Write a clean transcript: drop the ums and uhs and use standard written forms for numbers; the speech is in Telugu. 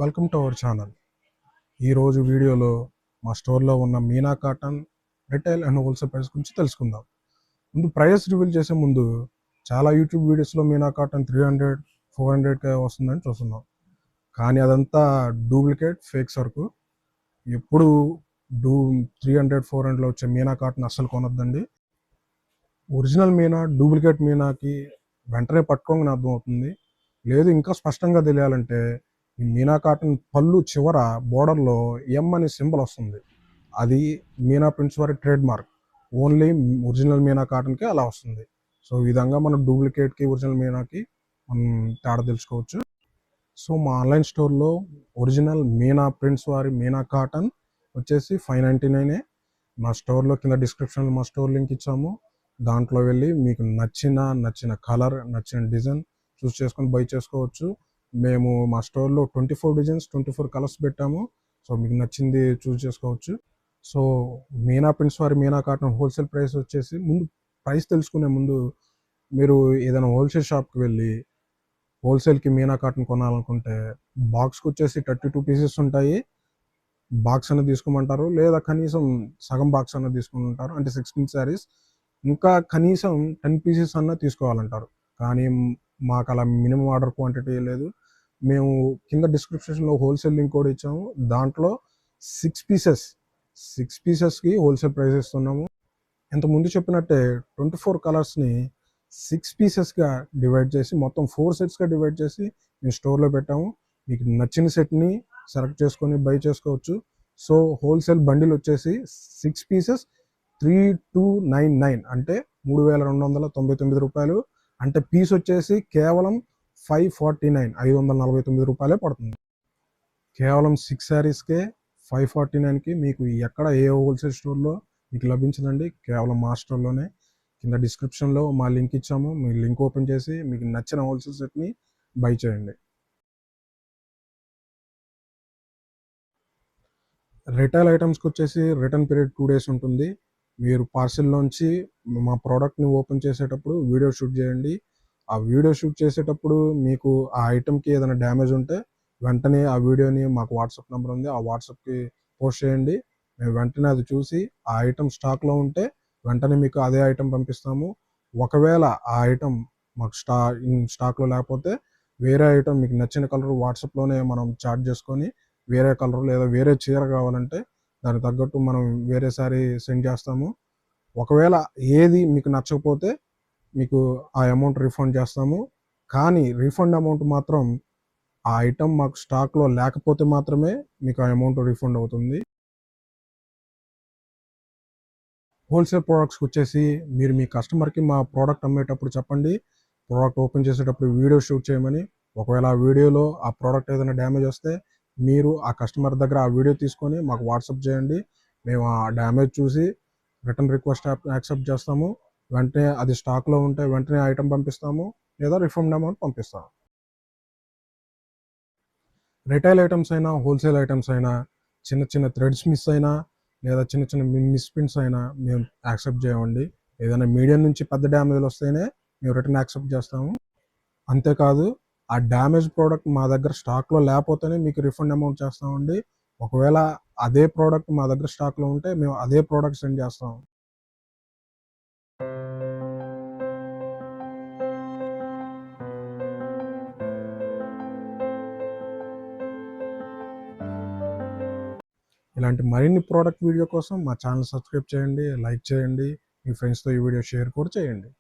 Welcome to our channel. ఈరోజు వీడియోలో మా స్టోర్లో ఉన్న Meena cotton retail and wholesale price గురించి తెలుసుకుందాం. ముందు ప్రైస్ రివీల్ చేసే ముందు చాలా యూట్యూబ్ వీడియోస్లో మీనా కాటన్ 300-400 వస్తుందని చూస్తున్నాం. కానీ అదంతా డూప్లికేట్ ఫేక్ సరుకు. ఎప్పుడు 300-400లో వచ్చే మీనా కాటన్ అస్సలు కొనొద్దండి. ఒరిజినల్ మీనా డూప్లికేట్ మీనాకి వెంటనే పట్టుకోగానే అర్థమవుతుంది. లేదు ఇంకా స్పష్టంగా తెలియాలంటే ఈ మీనా కాటన్ పళ్ళు చివర బోర్డర్లో అని సింబల్ వస్తుంది. అది మీనా ప్రింట్స్ వారి trade mark. Only original Meena కాటన్కి అలా వస్తుంది. సో ఈ విధంగా మనం డూప్లికేట్కి ఒరిజినల్ మీనాకి మనం తేడా తెలుసుకోవచ్చు. సో మా ఆన్లైన్ స్టోర్లో ఒరిజినల్ మీనా ప్రింట్స్ వారి మీనా కాటన్ వచ్చేసి 599. మా స్టోర్లో కింద డిస్క్రిప్షన్లో మా స్టోర్ లింక్ ఇచ్చాము. దాంట్లో వెళ్ళి మీకు నచ్చిన కలర్, నచ్చిన డిజైన్ చూస్ చేసుకొని బై చేసుకోవచ్చు. మేము మా స్టోర్లో 24 డిజైన్స్ 24 కలర్స్ పెట్టాము. సో మీకు నచ్చింది చూస్ చేసుకోవచ్చు. సో మీనా ప్రింట్స్ వారి మీనా కాటన్ హోల్సేల్ ప్రైస్ వచ్చేసి, ముందు ప్రైస్ తెలుసుకునే ముందు మీరు ఏదైనా హోల్సేల్ షాప్కి వెళ్ళి హోల్సేల్కి మీనా కాటన్ కొనాలనుకుంటే బాక్స్కి వచ్చేసి 32 పీసెస్ ఉంటాయి. బాక్స్ అనేది తీసుకోమంటారు, లేదా కనీసం సగం బాక్స్ అన్న తీసుకుంటారు, అంటే 16 శారీస్. ఇంకా కనీసం 10 పీసెస్ అన్న తీసుకోవాలంటారు. కానీ మాకు అలా మినిమం ఆర్డర్ క్వాంటిటీ లేదు. మేము కింద డిస్క్రిప్షన్లో హోల్సేల్ లింక్ కూడా ఇచ్చాము. దాంట్లో 6 పీసెస్కి హోల్సేల్ ప్రైస్ ఇస్తున్నాము. ఇంతకుముందు చెప్పినట్టే 24 కలర్స్ని 6 పీసెస్గా డివైడ్ చేసి, మొత్తం 4 సెట్స్గా డివైడ్ చేసి మేము స్టోర్లో పెట్టాము. మీకు నచ్చిన సెట్ని సెలెక్ట్ చేసుకొని బై చేసుకోవచ్చు. సో హోల్సేల్ బండిల్ వచ్చేసి 6 పీసెస్ 3299, అంటే 3299 రూపాయలు. అంటే పీస్ వచ్చేసి కేవలం 549 రూపాయలే పడుతుంది. కేవలం 6 శారీస్కే 549కి మీకు ఎక్కడ ఏ హోల్సేల్ స్టోర్లో మీకు లభించదండి. కేవలం మా స్టోర్లోనే. కింద డిస్క్రిప్షన్లో మా లింక్ ఇచ్చాము. మీ లింక్ ఓపెన్ చేసి మీకు నచ్చిన హోల్సేల్ సెట్ని బై చేయండి. రిటైల్ ఐటమ్స్కి వచ్చేసి రిటర్న్ పీరియడ్ 2 days ఉంటుంది. మీరు పార్సిల్లోంచి మా ప్రోడక్ట్ని ఓపెన్ చేసేటప్పుడు వీడియో షూట్ చేయండి. ఆ వీడియో షూట్ చేసేటప్పుడు మీకు ఆ ఐటమ్కి ఏదైనా డ్యామేజ్ ఉంటే వెంటనే ఆ వీడియోని మాకు వాట్సాప్ నెంబర్ ఉంది, ఆ వాట్సాప్కి పోస్ట్ చేయండి. మేము వెంటనే అది చూసి ఆ ఐటమ్ స్టాక్లో ఉంటే వెంటనే మీకు అదే ఐటమ్ పంపిస్తాము. ఒకవేళ ఆ ఐటమ్ మాకు స్టాక్లో లేకపోతే వేరే ఐటమ్ మీకు నచ్చిన కలర్ వాట్సాప్లోనే మనం చాట్ చేసుకొని వేరే కలర్ లేదా వేరే చీర కావాలంటే దానికి తగ్గట్టు మనం వేరే సారీ సెండ్ చేస్తాము. ఒకవేళ ఏది మీకు నచ్చకపోతే మీకు ఆ అమౌంట్ రిఫండ్ చేస్తాము. కానీ రీఫండ్ అమౌంట్ మాత్రం ఆ ఐటమ్ మాకు స్టాక్లో లేకపోతే మాత్రమే మీకు ఆ అమౌంట్ రీఫండ్ అవుతుంది. హోల్సేల్ ప్రోడక్ట్స్కి వచ్చేసి మీరు మీ కస్టమర్కి మా ప్రోడక్ట్ అమ్మేటప్పుడు చెప్పండి, ప్రోడక్ట్ ఓపెన్ చేసేటప్పుడు వీడియో షూట్ చేయమని. ఒకవేళ ఆ వీడియోలో ఆ ప్రోడక్ట్ ఏదైనా డ్యామేజ్ వస్తే మీరు ఆ కస్టమర్ దగ్గర ఆ వీడియో తీసుకొని మాకు వాట్సాప్ చేయండి. మేము ఆ డ్యామేజ్ చూసి రిటర్న్ రిక్వెస్ట్ యాక్సెప్ట్ చేస్తాము. వెంటనే అది స్టాక్లో ఉంటే వెంటనే ఐటమ్ పంపిస్తాము, లేదా రిఫండ్ అమౌంట్ పంపిస్తాము. రిటైల్ ఐటమ్స్ అయినా హోల్సేల్ ఐటమ్స్ అయినా చిన్న థ్రెడ్స్ మిస్ అయినా లేదా చిన్న మిస్ప్రింట్స్ అయినా మేము యాక్సెప్ట్ చేయమండి. ఏదైనా మీడియం నుంచి పెద్ద డ్యామేజ్లు వస్తేనే మేము రిటర్న్ యాక్సెప్ట్ చేస్తాము. అంతేకాదు ఆ డ్యామేజ్ ప్రోడక్ట్ మా దగ్గర స్టాక్లో లేకపోతేనే మీకు రిఫండ్ అమౌంట్ చేస్తామండి. ఒకవేళ అదే ప్రోడక్ట్ మా దగ్గర స్టాక్లో ఉంటే మేము అదే ప్రోడక్ట్ సెండ్ చేస్తాము. ఇలాంటి మరిన్ని ప్రోడక్ట్ వీడియో కోసం మా ఛానల్ సబ్స్క్రైబ్ చేయండి, లైక్ చేయండి, మీ ఫ్రెండ్స్తో ఈ వీడియో షేర్ కూడా చేయండి.